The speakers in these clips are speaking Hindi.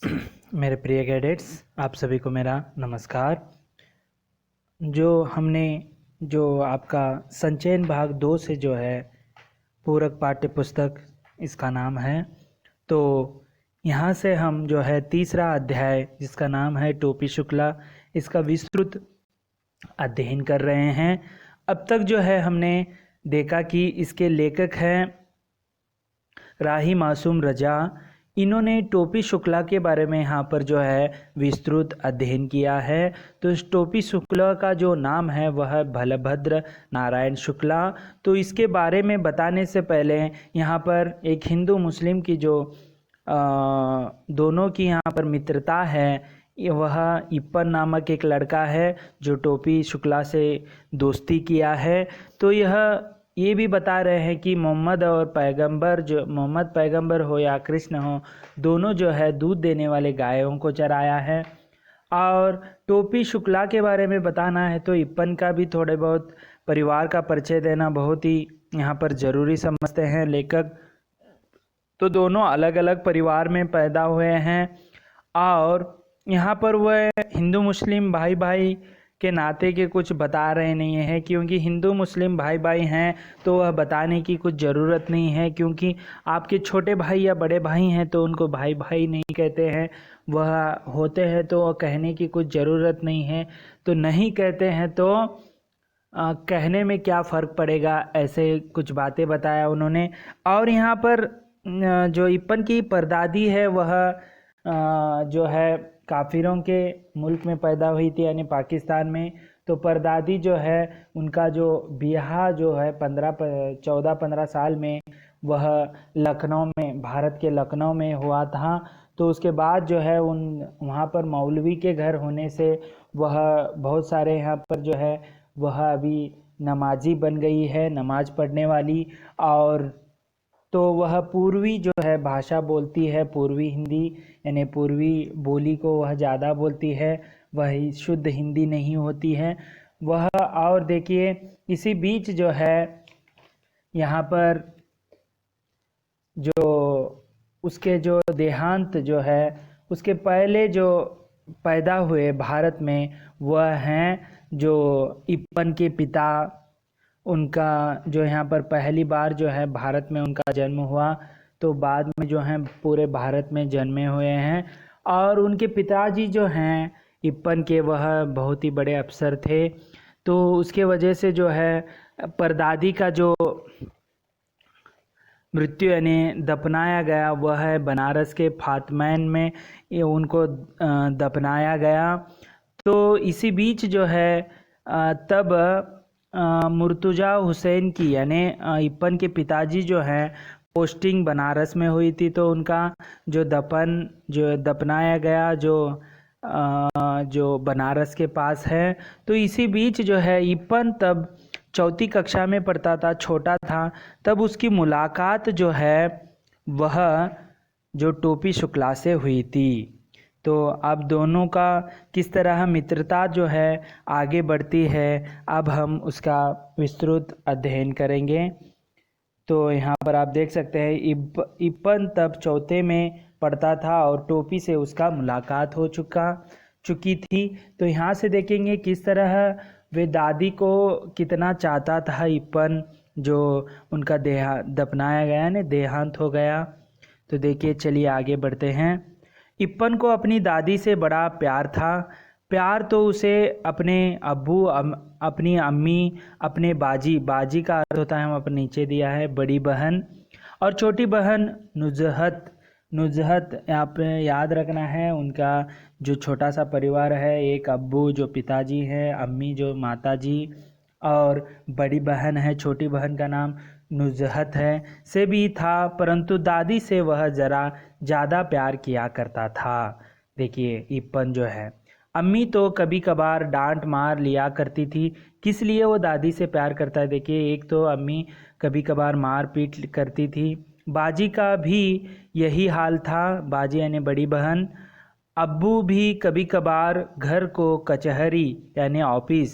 मेरे प्रिय कैडेट्स, आप सभी को मेरा नमस्कार। जो आपका संचयन भाग 2 से जो है पूरक पाठ्य पुस्तक इसका नाम है, तो यहाँ से हम जो है तीसरा अध्याय जिसका नाम है टोपी शुक्ला, इसका विस्तृत अध्ययन कर रहे हैं। अब तक जो है हमने देखा कि इसके लेखक हैं राही मासूम रजा। इन्होंने टोपी शुक्ला के बारे में यहाँ पर जो है विस्तृत अध्ययन किया है। तो इस टोपी शुक्ला का जो नाम है वह बलभद्र नारायण शुक्ला। तो इसके बारे में बताने से पहले यहाँ पर एक हिंदू मुस्लिम की जो दोनों की यहाँ पर मित्रता है, वह इप्पन नामक एक लड़का है जो टोपी शुक्ला से दोस्ती किया है। तो ये भी बता रहे हैं कि मोहम्मद और पैगंबर, जो मोहम्मद पैगंबर हो या कृष्ण हो, दोनों जो है दूध देने वाले गायों को चराया है। और टोपी शुक्ला के बारे में बताना है तो इप्पन का भी थोड़े बहुत परिवार का परिचय देना बहुत ही यहाँ पर ज़रूरी समझते हैं लेखक। तो दोनों अलग अलग परिवार में पैदा हुए हैं और यहाँ पर वह हिंदू मुस्लिम भाई भाई के नाते के कुछ बता रहे नहीं हैं, क्योंकि हिंदू मुस्लिम भाई भाई हैं तो वह बताने की कुछ ज़रूरत नहीं है, क्योंकि आपके छोटे भाई या बड़े भाई हैं तो उनको भाई भाई नहीं कहते हैं, वह होते हैं तो कहने की कुछ ज़रूरत नहीं है। तो नहीं कहते हैं तो कहने में क्या फ़र्क पड़ेगा, ऐसे कुछ बातें बताया उन्होंने। और यहाँ पर जो इप्पन की परदादी है वह जो है काफिरों के मुल्क में पैदा हुई थी, यानी पाकिस्तान में। तो परदादी जो है उनका जो ब्याह जो है 14-15 साल में वह लखनऊ में, भारत के लखनऊ में हुआ था। तो उसके बाद जो है वहाँ पर मौलवी के घर होने से वह बहुत सारे यहाँ पर जो है वह अभी नमाजी बन गई है, नमाज पढ़ने वाली। और तो वह पूर्वी जो है भाषा बोलती है, पूर्वी हिंदी यानी पूर्वी बोली को वह ज़्यादा बोलती है, वह शुद्ध हिंदी नहीं होती है वह। और देखिए इसी बीच जो है यहाँ पर जो उसके जो देहांत जो है, उसके पहले जो पैदा हुए भारत में वह हैं जो इप्पन के पिता, उनका जो यहाँ पर पहली बार जो है भारत में उनका जन्म हुआ, तो बाद में जो है पूरे भारत में जन्मे हुए हैं। और उनके पिताजी जो हैं इप्पन के, वह बहुत ही बड़े अफसर थे। तो उसके वजह से जो है परदादी का जो मृत्यु यानी दफनाया गया वह है बनारस के फातमैन में उनको दफनाया गया। तो इसी बीच जो है तब मुर्तुजा हुसैन की, यानी इप्पन के पिताजी जो हैं, पोस्टिंग बनारस में हुई थी। तो उनका जो दफनाया गया जो बनारस के पास है। तो इसी बीच जो है इप्पन तब चौथी कक्षा में पढ़ता था, छोटा था। तब उसकी मुलाकात जो है वह जो टोपी शुक्ला से हुई थी। तो अब दोनों का किस तरह मित्रता जो है आगे बढ़ती है, अब हम उसका विस्तृत अध्ययन करेंगे। तो यहाँ पर आप देख सकते हैं इप्पन तब चौथे में पढ़ता था और टोपी से उसका मुलाकात हो चुकी थी। तो यहाँ से देखेंगे किस तरह वे दादी को कितना चाहता था इप्पन, जो उनका दफनाया गया ने देहांत हो गया। तो देखिए, चलिए आगे बढ़ते हैं। इप्पन को अपनी दादी से बड़ा प्यार था। प्यार तो उसे अपने अब्बू, अपनी अम्मी, अपने बाजी का अर्थ होता है, हम अपने नीचे दिया है, बड़ी बहन और छोटी बहन नुजहत यहाँ पे याद रखना है। उनका जो छोटा सा परिवार है, एक अब्बू जो पिताजी हैं, अम्मी जो माताजी, और बड़ी बहन है, छोटी बहन का नाम नुजहत है, से भी था। परंतु दादी से वह ज़रा ज़्यादा प्यार किया करता था। देखिए इप्पन जो है, अम्मी तो कभी कभार डांट मार लिया करती थी। किस लिए वो दादी से प्यार करता है, देखिए, एक तो अम्मी कभी कभार मार पीट करती थी। बाजी का भी यही हाल था, बाजी यानी बड़ी बहन। अब्बू भी कभी कभार घर को कचहरी यानी ऑफिस,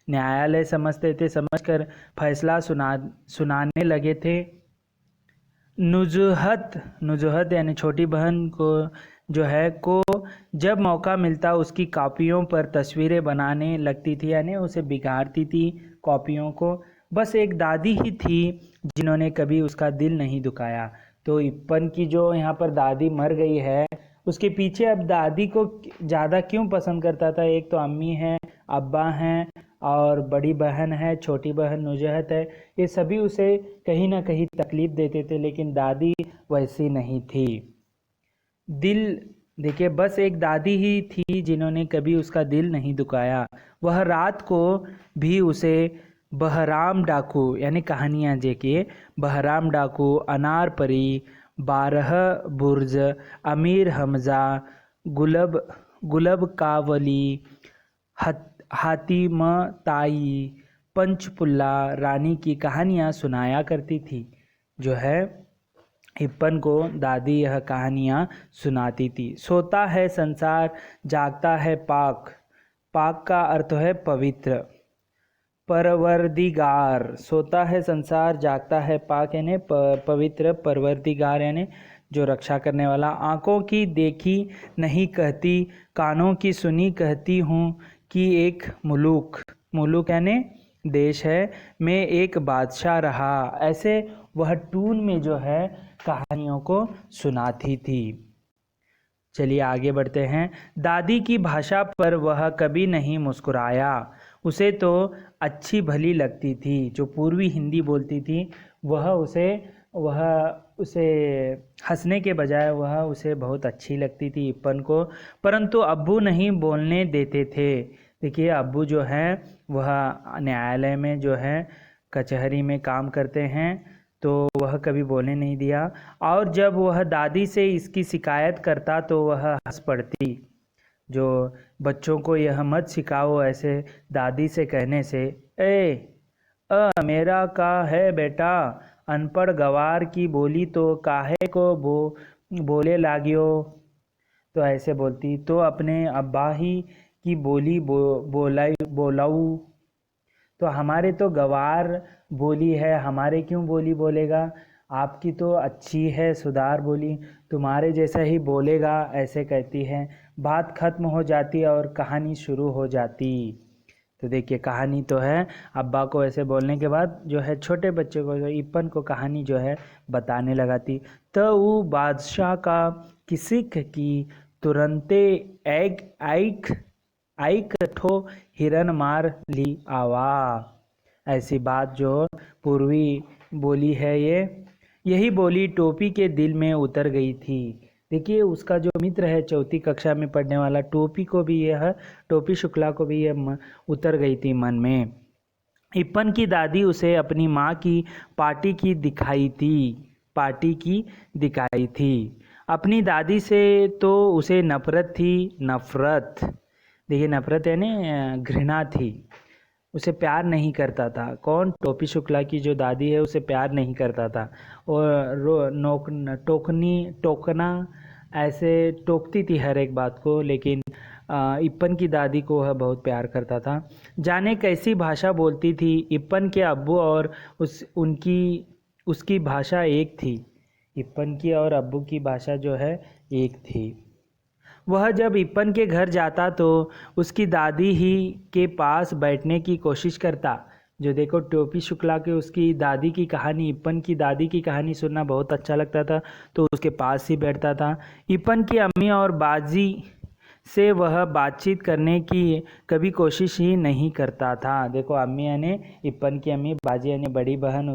न्यायालय समझते थे, समझकर फैसला सुनाने लगे थे। नुजहत यानी छोटी बहन को जो है को जब मौका मिलता उसकी कॉपियों पर तस्वीरें बनाने लगती थी, यानी उसे बिगाड़ती थी कॉपियों को। बस एक दादी ही थी जिन्होंने कभी उसका दिल नहीं दुखाया। तो इप्पन की जो यहाँ पर दादी मर गई है, उसके पीछे अब दादी को ज़्यादा क्यों पसंद करता था? एक तो अम्मी है, अब्बा हैं और बड़ी बहन है, छोटी बहन नुजहत है, ये सभी उसे कहीं ना कहीं तकलीफ़ देते थे, लेकिन दादी वैसी नहीं थी। दिल देखिए, बस एक दादी ही थी जिन्होंने कभी उसका दिल नहीं दुखाया। वह रात को भी उसे बहराम डाकू, यानी कहानियाँ देखिए, बहराम डाकू, अनार परी, बारह बुर्ज, अमीर हमज़ा, गुलब गुलब कावली, हातिम ताई, पंचपुल्ला रानी की कहानियाँ सुनाया करती थी। जो है इप्पन को दादी यह कहानियाँ सुनाती थी। सोता है संसार, जागता है पाक। पाक का अर्थ है पवित्र। परवरदिगार, सोता है संसार, जागता है पाक, यानी पवित्र। परवरदिगार यानी जो रक्षा करने वाला। आँखों की देखी नहीं कहती, कानों की सुनी कहती हूँ कि एक मुलुक यानी देश है, में एक बादशाह रहा। ऐसे वह टून में जो है कहानियों को सुनाती थी। चलिए आगे बढ़ते हैं। दादी की भाषा पर वह कभी नहीं मुस्कुराया। उसे तो अच्छी भली लगती थी, जो पूर्वी हिंदी बोलती थी वह उसे हंसने के बजाय वह उसे बहुत अच्छी लगती थी इप्पन को। परंतु अब्बू नहीं बोलने देते थे। देखिए, अब्बू जो हैं वह न्यायालय में जो है कचहरी में काम करते हैं, तो वह कभी बोलने नहीं दिया। और जब वह दादी से इसकी शिकायत करता तो वह हंस पड़ती। जो बच्चों को यह मत सिखाओ ऐसे दादी से कहने से। मेरा का है बेटा, अनपढ़ गवार की बोली तो काहे को बोले लागियो। तो ऐसे बोलती। तो अपने अब्बा ही की बोली बोलाऊ। तो हमारे तो गवार बोली है, हमारे क्यों बोली बोलेगा? आपकी तो अच्छी है सुधार बोली, तुम्हारे जैसा ही बोलेगा, ऐसे कहती है। बात खत्म हो जाती और कहानी शुरू हो जाती। तो देखिए, कहानी तो है, अब्बा को ऐसे बोलने के बाद जो है छोटे बच्चे को, इप्पन को कहानी जो है बताने लगाती। तो वो बादशाह का किसिक की तुरंते आइक ठो हिरन मार ली आवा। ऐसी बात जो पूर्वी बोली है, यही बोली टोपी के दिल में उतर गई थी। देखिए, उसका जो मित्र है चौथी कक्षा में पढ़ने वाला टोपी शुक्ला को भी यह उतर गई थी मन में। इप्पन की दादी उसे अपनी माँ की पार्टी की दिखाई थी। अपनी दादी से तो उसे नफरत थी। देखिए, नफरत यानी घृणा थी। उसे प्यार नहीं करता था। कौन? टोपी शुक्ला की जो दादी है उसे प्यार नहीं करता था, और टोकना ऐसे टोकती थी हर एक बात को। लेकिन इप्पन की दादी को वह बहुत प्यार करता था। जाने कैसी भाषा बोलती थी। इप्पन के अब्बू और उसकी भाषा एक थी। इप्पन की और अब्बू की भाषा जो है एक थी। वह जब इप्पन के घर जाता तो उसकी दादी ही के पास बैठने की कोशिश करता। जो देखो, टोपी शुक्ला के उसकी दादी की कहानी, इप्पन की दादी की कहानी सुनना बहुत अच्छा लगता था, तो उसके पास ही बैठता था। इप्पन की अम्मी और बाजी से वह बातचीत करने की कभी कोशिश ही नहीं करता था। देखो, अम्मी यानी इप्पन की अम्मी, बाजी यानी बड़ी बहन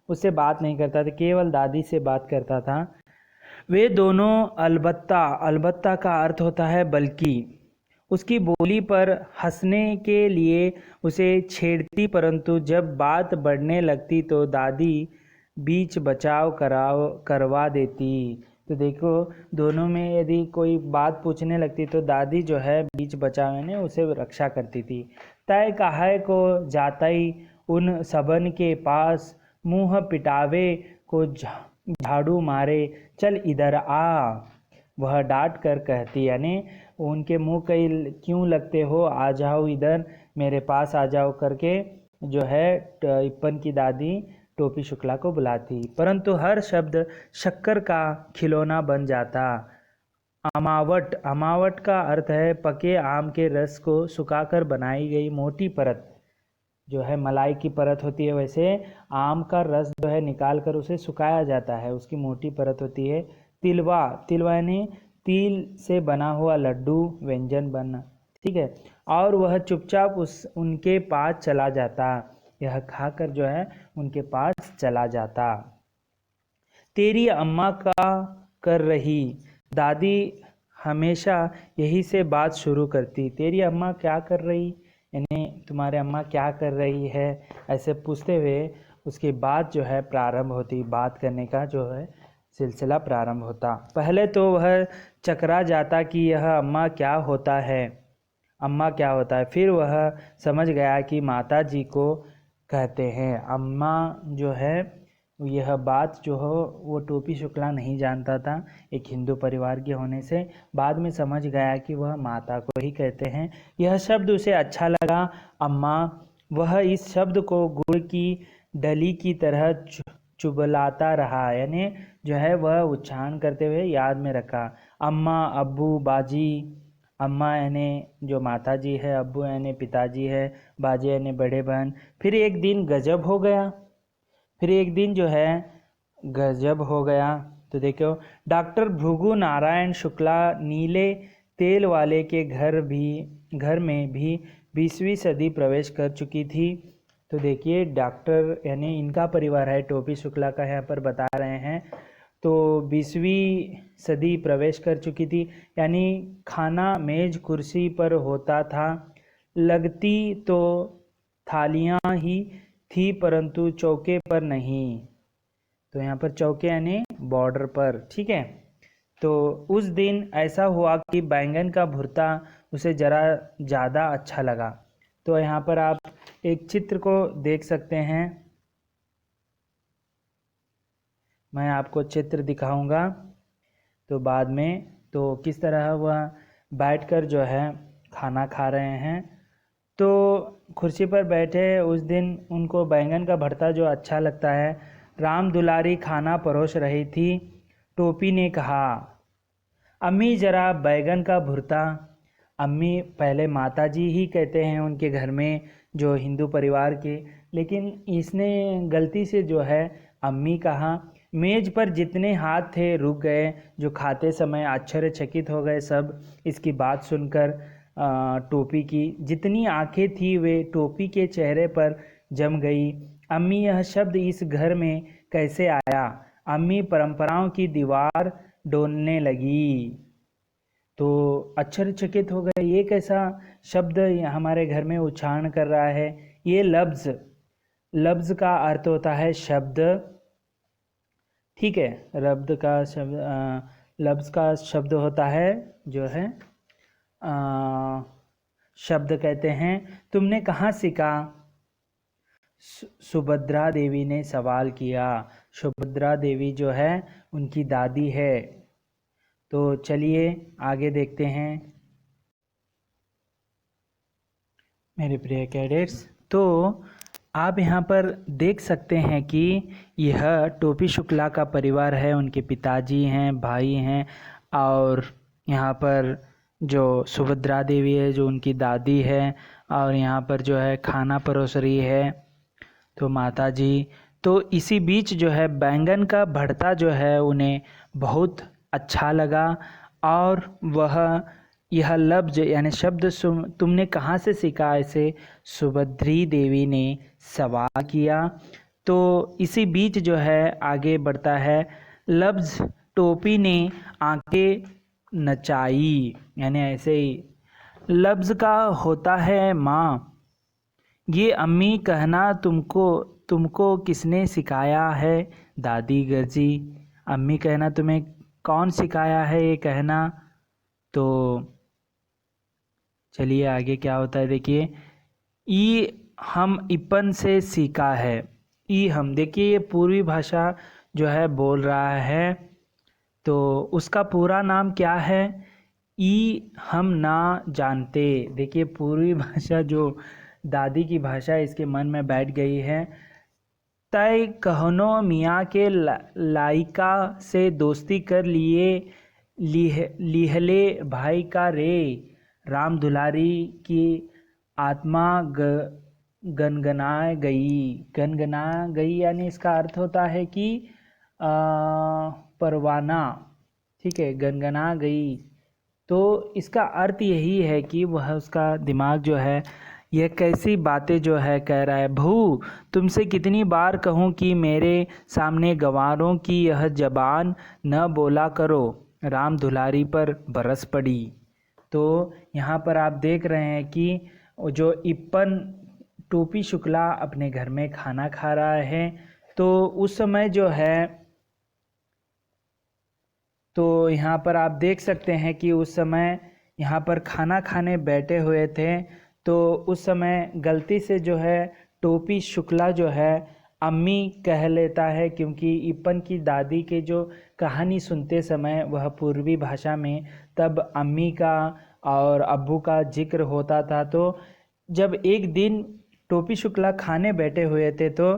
उससे बात नहीं करता था, केवल दादी से बात करता था। वे दोनों अलबत्ता का अर्थ होता है बल्कि, उसकी बोली पर हंसने के लिए उसे छेड़ती, परंतु जब बात बढ़ने लगती तो दादी बीच बचाव करवा देती। तो देखो, दोनों में यदि कोई बात पूछने लगती तो दादी जो है बीच बचाव ने उसे रक्षा करती थी। तय काहे को जातई उन सबन के पास, मुँह पिटावे को झाड़ू मारे, चल इधर आ। वह डांट कर कहती, यानी उनके मुंह कई क्यों लगते हो, आ जाओ इधर, मेरे पास आ जाओ करके जो है इप्पन की दादी टोपी शुक्ला को बुलाती। परंतु हर शब्द शक्कर का खिलौना बन जाता। अमावट, अमावट का अर्थ है पके आम के रस को सुखाकर बनाई गई मोटी परत, जो है मलाई की परत होती है, वैसे आम का रस जो है निकाल कर उसे सुखाया जाता है, उसकी मोटी परत होती है। तिलवा, तिलवा यानी तिल से बना हुआ लड्डू व्यंजन बना, ठीक है। और वह चुपचाप उनके पास चला जाता, यह खाकर जो है उनके पास चला जाता। तेरी अम्मा का कर रही, दादी हमेशा यही से बात शुरू करती। तेरी अम्मा क्या कर रही, यानी तुम्हारे अम्मा क्या कर रही है, ऐसे पूछते हुए उसके बाद जो है प्रारंभ होती, बात करने का जो है सिलसिला प्रारंभ होता। पहले तो वह चकरा जाता कि यह अम्मा क्या होता है, अम्मा क्या होता है। फिर वह समझ गया कि माता जी को कहते हैं। अम्मा जो है यह बात जो हो वो टोपी शुक्ला नहीं जानता था, एक हिंदू परिवार के होने से बाद में समझ गया कि वह माता को ही कहते हैं। यह शब्द उसे अच्छा लगा, अम्मा। वह इस शब्द को गुड़ की डली की तरह चुबलाता रहा, यानी जो है वह उच्चारण करते हुए याद में रखा। अम्मा, अब्बू, बाजी। अम्मा यानी जो माता जी है, अब्बू यानी पिताजी है, बाजी यानी बड़े बहन। फिर एक दिन गजब हो गया, फिर एक दिन जो है गजब हो गया। तो देखो, डॉक्टर भृगु नारायण शुक्ला नीले तेल वाले के घर में भी 20वीं सदी प्रवेश कर चुकी थी। तो देखिए डॉक्टर यानी इनका परिवार है, टोपी शुक्ला का यहाँ पर बता रहे हैं। तो 20वीं सदी प्रवेश कर चुकी थी, यानी खाना मेज कुर्सी पर होता था, लगती तो थालियाँ ही थी परंतु चौके पर नहीं। तो यहाँ पर चौके यानी बॉर्डर पर, ठीक है। तो उस दिन ऐसा हुआ कि बैंगन का भुर्ता उसे ज़रा ज़्यादा अच्छा लगा। तो यहाँ पर आप एक चित्र को देख सकते हैं, मैं आपको चित्र दिखाऊंगा तो बाद में, तो किस तरह वह बैठकर जो है खाना खा रहे हैं। तो कुर्सी पर बैठे उस दिन उनको बैंगन का भरता जो अच्छा लगता है, राम दुलारी खाना परोस रही थी। टोपी ने कहा, अम्मी ज़रा बैंगन का भुर्ता। अम्मी पहले माता जी ही कहते हैं उनके घर में, जो हिंदू परिवार के, लेकिन इसने गलती से जो है अम्मी कहा। मेज पर जितने हाथ थे रुक गए, जो खाते समय आश्चर्यचकित हो गए सब इसकी बात सुनकर। टोपी की जितनी आंखें थी वे टोपी के चेहरे पर जम गई। अम्मी, यह शब्द इस घर में कैसे आया? अम्मी परंपराओं की दीवार डोलने लगी। तो आश्चर्यचकित हो गए, ये कैसा शब्द हमारे घर में उच्चारण कर रहा है। ये लफ्ज़, लफ्ज़ का अर्थ होता है शब्द, ठीक है। लफ्ज़ का शब्द होता है जो है शब्द कहते हैं। तुमने कहाँ सीखा? सुभद्रा देवी ने सवाल किया। सुभद्रा देवी जो है उनकी दादी है। तो चलिए आगे देखते हैं मेरे प्रिय कैडेट्स। तो आप यहाँ पर देख सकते हैं कि यह टोपी शुक्ला का परिवार है, उनके पिताजी हैं, भाई हैं, और यहाँ पर जो सुभद्रा देवी है जो उनकी दादी है, और यहाँ पर जो है खाना परोस रही है तो माता जी। तो इसी बीच जो है बैंगन का भरता जो है उन्हें बहुत अच्छा लगा, और वह यह लफ्ज़ यानी शब्द तुमने कहाँ से सीखा, ऐसे सुभद्री देवी ने सवाल किया। तो इसी बीच जो है आगे बढ़ता है लफ्ज़। टोपी ने आंखें नचाई, यानी ऐसे ही लफ्ज़ का होता है माँ। ये अम्मी कहना तुमको किसने सिखाया है? दादी गर्जी। अम्मी कहना तुम्हें कौन सिखाया है ये कहना? तो चलिए आगे क्या होता है देखिए। ई हम इपन से सीखा है। ई हम, देखिए ये पूर्वी भाषा जो है बोल रहा है, तो उसका पूरा नाम क्या है? ई हम ना जानते। देखिए पूर्वी भाषा जो दादी की भाषा इसके मन में बैठ गई है। तय कहनो मियाँ के लाइका से दोस्ती कर लिए, लिहले भाई का रे, राम दुलारी की आत्मा गनगना गई यानी इसका अर्थ होता है कि परवाना। ठीक है, गनगना गई। तो इसका अर्थ यही है कि वह उसका दिमाग जो है यह कैसी बातें जो है कह रहा है। बहू, तुमसे कितनी बार कहूँ कि मेरे सामने गंवारों की यह जबान न बोला करो। राम दुलारी पर बरस पड़ी। तो यहाँ पर आप देख रहे हैं कि जो इप्पन टोपी शुक्ला अपने घर में खाना खा रहा है। तो उस समय जो है, तो यहाँ पर आप देख सकते हैं कि उस समय यहाँ पर खाना खाने बैठे हुए थे। तो उस समय गलती से जो है टोपी शुक्ला जो है अम्मी कह लेता है, क्योंकि इप्पन की दादी के जो कहानी सुनते समय वह पूर्वी भाषा में तब अम्मी का और अब्बू का जिक्र होता था। तो जब एक दिन टोपी शुक्ला खाने बैठे हुए थे तो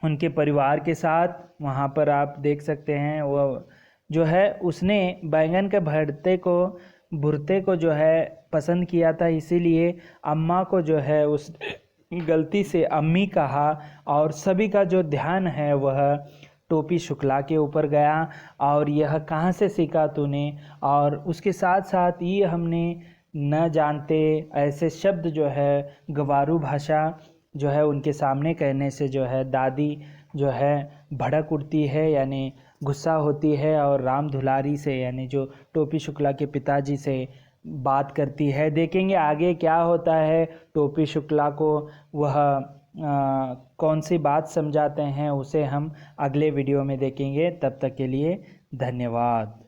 उनके परिवार के साथ वहाँ पर आप देख सकते हैं वह जो है उसने बैंगन के भुर्ते को जो है पसंद किया था, इसीलिए अम्मा को जो है उस गलती से अम्मी कहा और सभी का जो ध्यान है वह टोपी शुक्ला के ऊपर गया। और यह कहाँ से सीखा तूने, और उसके साथ साथ ये हमने न जानते ऐसे शब्द जो है गवारू भाषा जो है उनके सामने कहने से जो है दादी जो है भड़क उठती है, यानी गुस्सा होती है और राम दुलारी से यानी जो टोपी शुक्ला के पिताजी से बात करती है। देखेंगे आगे क्या होता है, टोपी शुक्ला को वह कौन सी बात समझाते हैं उसे हम अगले वीडियो में देखेंगे। तब तक के लिए धन्यवाद।